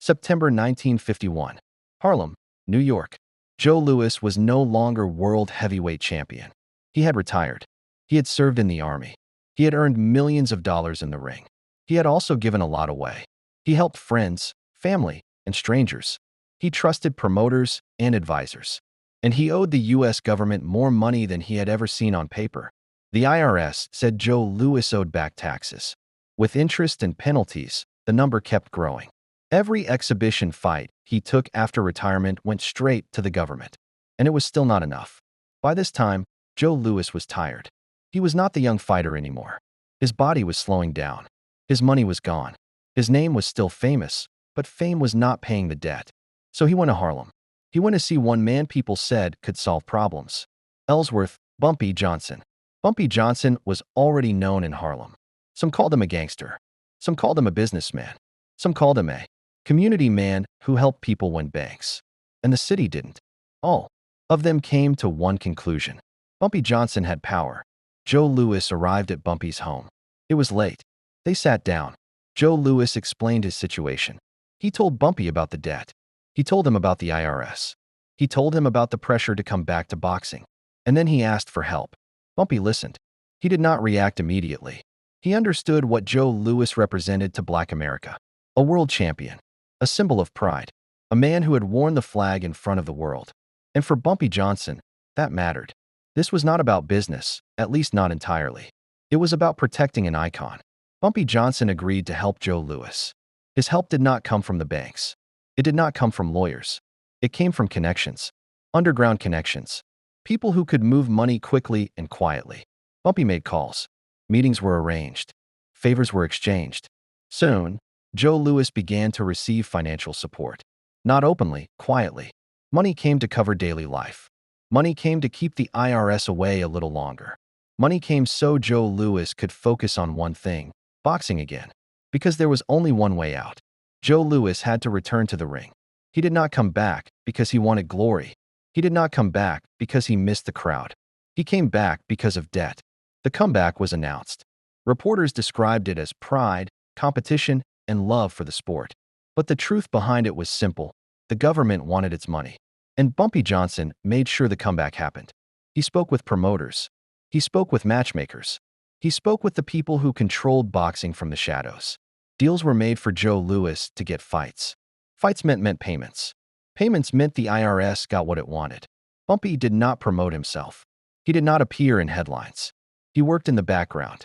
September 1951. Harlem, New York. Joe Louis was no longer world heavyweight champion. He had retired. He had served in the army. He had earned millions of dollars in the ring. He had also given a lot away. He helped friends, family, and strangers. He trusted promoters and advisors. And he owed the U.S. government more money than he had ever seen on paper. The IRS said Joe Louis owed back taxes. With interest and penalties, the number kept growing. Every exhibition fight he took after retirement went straight to the government. And it was still not enough. By this time, Joe Louis was tired. He was not the young fighter anymore. His body was slowing down. His money was gone. His name was still famous, but fame was not paying the debt. So he went to Harlem. He went to see one man people said could solve problems. Ellsworth, Bumpy Johnson. Bumpy Johnson was already known in Harlem. Some called him a gangster. Some called him a businessman. Some called him a community man who helped people win banks. And the city didn't. All of them came to one conclusion. Bumpy Johnson had power. Joe Louis arrived at Bumpy's home. It was late. They sat down. Joe Louis explained his situation. He told Bumpy about the debt. He told him about the IRS. He told him about the pressure to come back to boxing. And then he asked for help. Bumpy listened. He did not react immediately. He understood what Joe Louis represented to Black America. A world champion. A symbol of pride. A man who had worn the flag in front of the world. And for Bumpy Johnson, that mattered. This was not about business, at least not entirely. It was about protecting an icon. Bumpy Johnson agreed to help Joe Louis. His help did not come from the banks. It did not come from lawyers. It came from connections. Underground connections. People who could move money quickly and quietly. Bumpy made calls. Meetings were arranged. Favors were exchanged. Soon, Joe Louis began to receive financial support. Not openly, quietly. Money came to cover daily life. Money came to keep the IRS away a little longer. Money came so Joe Louis could focus on one thing, boxing again. Because there was only one way out. Joe Louis had to return to the ring. He did not come back because he wanted glory. He did not come back because he missed the crowd. He came back because of debt. The comeback was announced. Reporters described it as pride, competition, and love for the sport. But the truth behind it was simple. The government wanted its money. And Bumpy Johnson made sure the comeback happened. He spoke with promoters. He spoke with matchmakers. He spoke with the people who controlled boxing from the shadows. Deals were made for Joe Louis to get fights. Fights meant payments. Payments meant the IRS got what it wanted. Bumpy did not promote himself. He did not appear in headlines. He worked in the background.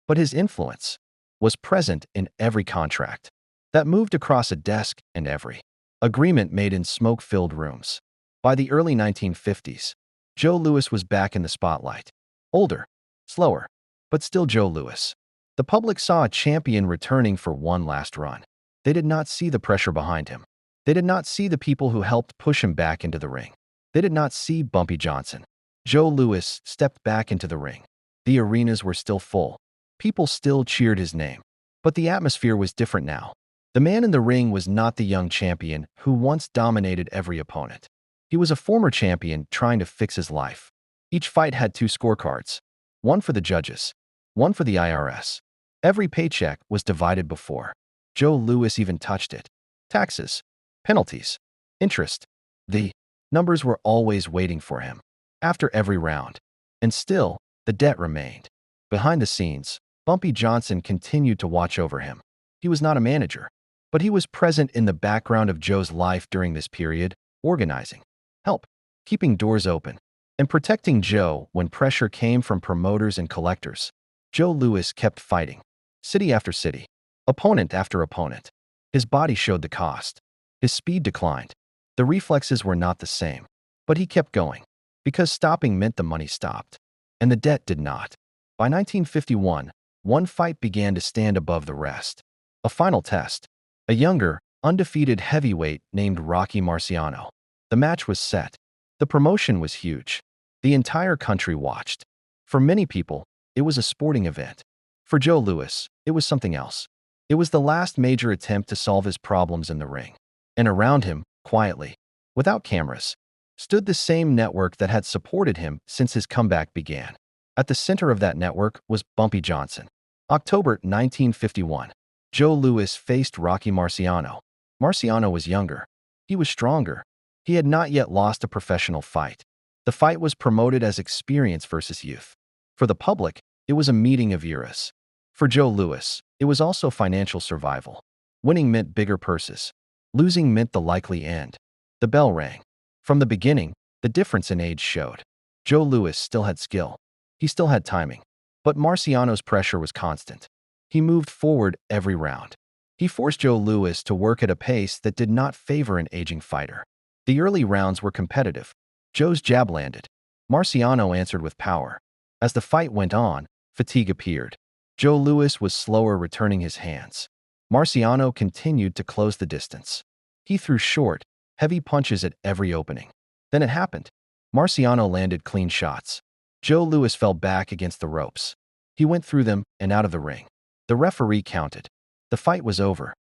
But his influence was present in every contract that moved across a desk and every agreement made in smoke-filled rooms. By the early 1950s, Joe Louis was back in the spotlight. Older, slower, but still Joe Louis. The public saw a champion returning for one last run. They did not see the pressure behind him. They did not see the people who helped push him back into the ring. They did not see Bumpy Johnson. Joe Louis stepped back into the ring. The arenas were still full. People still cheered his name. But the atmosphere was different now. The man in the ring was not the young champion who once dominated every opponent. He was a former champion trying to fix his life. Each fight had two scorecards. One for the judges. One for the IRS. Every paycheck was divided before Joe Louis even touched it. Taxes, penalties, interest. The numbers were always waiting for him. After every round. And still, the debt remained. Behind the scenes, Bumpy Johnson continued to watch over him. He was not a manager, but he was present in the background of Joe's life during this period, organizing, help, keeping doors open, and protecting Joe when pressure came from promoters and collectors. Joe Louis kept fighting, city after city, opponent after opponent. His body showed the cost. His speed declined. The reflexes were not the same, but he kept going, because stopping meant the money stopped, and the debt did not. By 1951, one fight began to stand above the rest. A final test. A younger, undefeated heavyweight named Rocky Marciano. The match was set. The promotion was huge. The entire country watched. For many people, it was a sporting event. For Joe Louis, it was something else. It was the last major attempt to solve his problems in the ring. And around him, quietly, without cameras, stood the same network that had supported him since his comeback began. At the center of that network was Bumpy Johnson. October 1951. Joe Louis faced Rocky Marciano. Marciano was younger. He was stronger. He had not yet lost a professional fight. The fight was promoted as experience versus youth. For the public, it was a meeting of eras. For Joe Louis, it was also financial survival. Winning meant bigger purses. Losing meant the likely end. The bell rang. From the beginning, the difference in age showed. Joe Louis still had skill. He still had timing. But Marciano's pressure was constant. He moved forward every round. He forced Joe Louis to work at a pace that did not favor an aging fighter. The early rounds were competitive. Joe's jab landed. Marciano answered with power. As the fight went on, fatigue appeared. Joe Louis was slower returning his hands. Marciano continued to close the distance. He threw short, heavy punches at every opening. Then it happened. Marciano landed clean shots. Joe Louis fell back against the ropes. He went through them and out of the ring. The referee counted. The fight was over.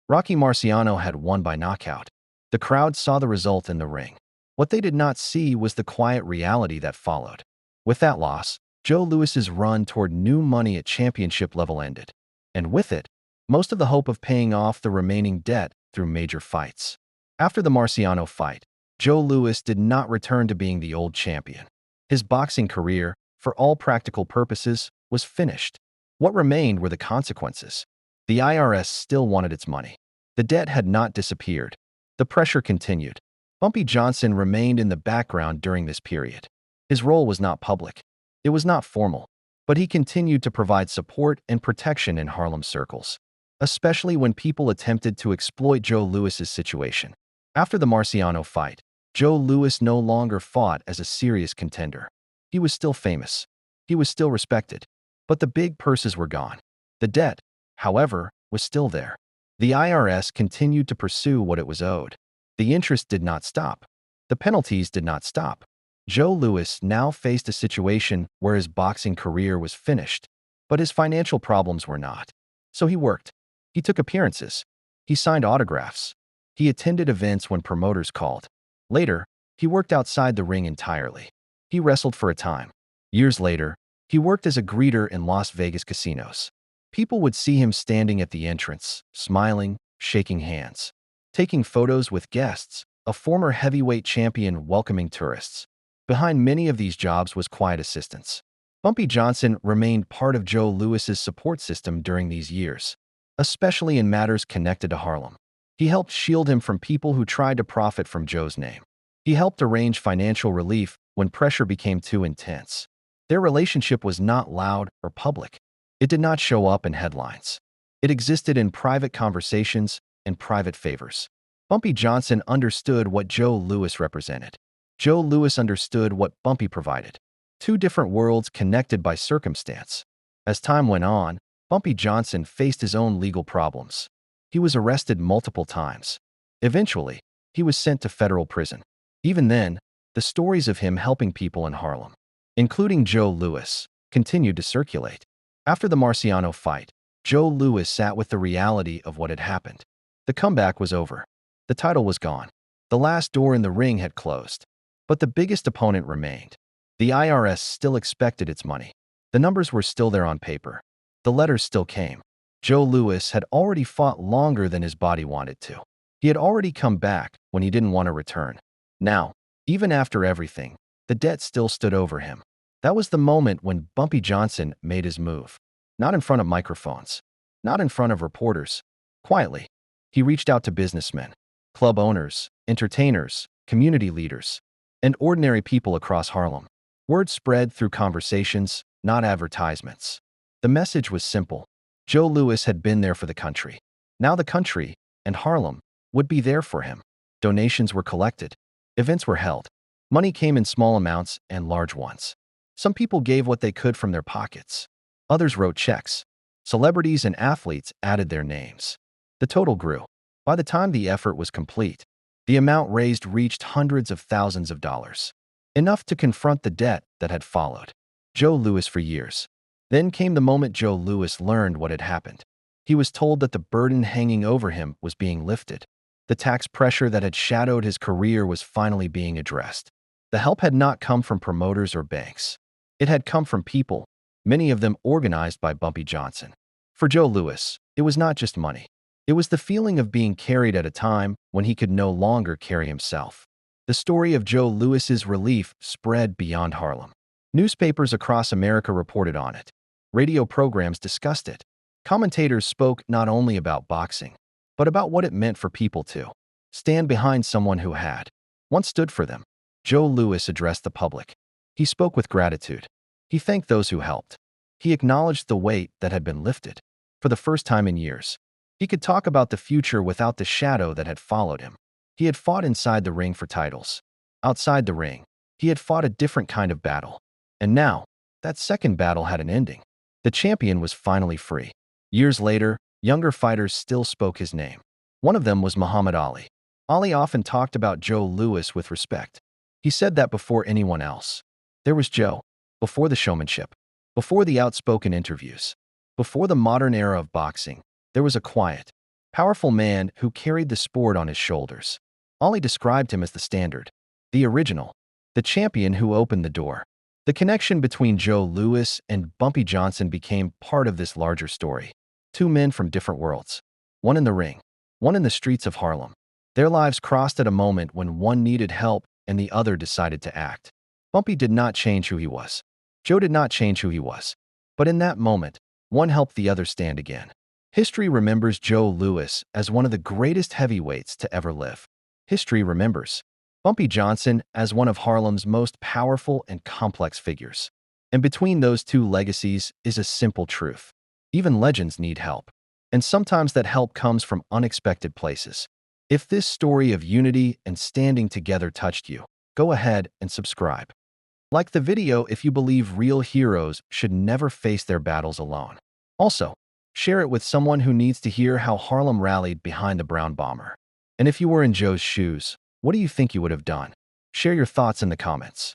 Rocky Marciano had won by knockout. The crowd saw the result in the ring. What they did not see was the quiet reality that followed. With that loss, Joe Louis's run toward new money at championship level ended. And with it, most of the hope of paying off the remaining debt through major fights. After the Marciano fight, Joe Louis did not return to being the old champion. His boxing career, for all practical purposes, was finished. What remained were the consequences. The IRS still wanted its money. The debt had not disappeared. The pressure continued. Bumpy Johnson remained in the background during this period. His role was not public. It was not formal. But he continued to provide support and protection in Harlem circles, especially when people attempted to exploit Joe Louis's situation. After the Marciano fight, Joe Louis no longer fought as a serious contender. He was still famous. He was still respected. But the big purses were gone. The debt, however, was still there. The IRS continued to pursue what it was owed. The interest did not stop. The penalties did not stop. Joe Louis now faced a situation where his boxing career was finished, but his financial problems were not. So he worked. He took appearances. He signed autographs. He attended events when promoters called. Later, he worked outside the ring entirely. He wrestled for a time. Years later, he worked as a greeter in Las Vegas casinos. People would see him standing at the entrance, smiling, shaking hands, taking photos with guests, a former heavyweight champion welcoming tourists. Behind many of these jobs was quiet assistance. Bumpy Johnson remained part of Joe Louis's support system during these years, especially in matters connected to Harlem. He helped shield him from people who tried to profit from Joe's name. He helped arrange financial relief when pressure became too intense. Their relationship was not loud or public. It did not show up in headlines. It existed in private conversations and private favors. Bumpy Johnson understood what Joe Louis represented. Joe Louis understood what Bumpy provided. Two different worlds connected by circumstance. As time went on, Bumpy Johnson faced his own legal problems. He was arrested multiple times. Eventually, he was sent to federal prison. Even then, the stories of him helping people in Harlem, including Joe Louis, continued to circulate. After the Marciano fight, Joe Louis sat with the reality of what had happened. The comeback was over. The title was gone. The last door in the ring had closed. But the biggest opponent remained. The IRS still expected its money. The numbers were still there on paper. The letters still came. Joe Louis had already fought longer than his body wanted to. He had already come back when he didn't want to return. Now, even after everything, the debt still stood over him. That was the moment when Bumpy Johnson made his move. Not in front of microphones. Not in front of reporters. Quietly, he reached out to businessmen, club owners, entertainers, community leaders, and ordinary people across Harlem. Word spread through conversations, not advertisements. The message was simple. Joe Louis had been there for the country. Now the country, and Harlem, would be there for him. Donations were collected. Events were held. Money came in small amounts and large ones. Some people gave what they could from their pockets. Others wrote checks. Celebrities and athletes added their names. The total grew. By the time the effort was complete, the amount raised reached hundreds of thousands of dollars. Enough to confront the debt that had followed Joe Louis for years. Then came the moment Joe Louis learned what had happened. He was told that the burden hanging over him was being lifted. The tax pressure that had shadowed his career was finally being addressed. The help had not come from promoters or banks. It had come from people, many of them organized by Bumpy Johnson. For Joe Louis, it was not just money. It was the feeling of being carried at a time when he could no longer carry himself. The story of Joe Louis's relief spread beyond Harlem. Newspapers across America reported on it. Radio programs discussed it. Commentators spoke not only about boxing, but about what it meant for people to stand behind someone who had once stood for them. Joe Louis addressed the public. He spoke with gratitude. He thanked those who helped. He acknowledged the weight that had been lifted. For the first time in years, he could talk about the future without the shadow that had followed him. He had fought inside the ring for titles. Outside the ring, he had fought a different kind of battle. And now, that second battle had an ending. The champion was finally free. Years later, younger fighters still spoke his name. One of them was Muhammad Ali. Ali often talked about Joe Louis with respect. He said that before anyone else. There was Joe, before the showmanship, before the outspoken interviews, before the modern era of boxing. There was a quiet, powerful man who carried the sport on his shoulders. Ali described him as the standard, the original, the champion who opened the door. The connection between Joe Louis and Bumpy Johnson became part of this larger story. Two men from different worlds, one in the ring, one in the streets of Harlem. Their lives crossed at a moment when one needed help and the other decided to act. Bumpy did not change who he was. Joe did not change who he was. But in that moment, one helped the other stand again. History remembers Joe Louis as one of the greatest heavyweights to ever live. History remembers Bumpy Johnson as one of Harlem's most powerful and complex figures. And between those two legacies is a simple truth. Even legends need help. And sometimes that help comes from unexpected places. If this story of unity and standing together touched you, go ahead and subscribe. Like the video if you believe real heroes should never face their battles alone. Also, share it with someone who needs to hear how Harlem rallied behind the Brown Bomber. And if you were in Joe's shoes, what do you think you would have done? Share your thoughts in the comments.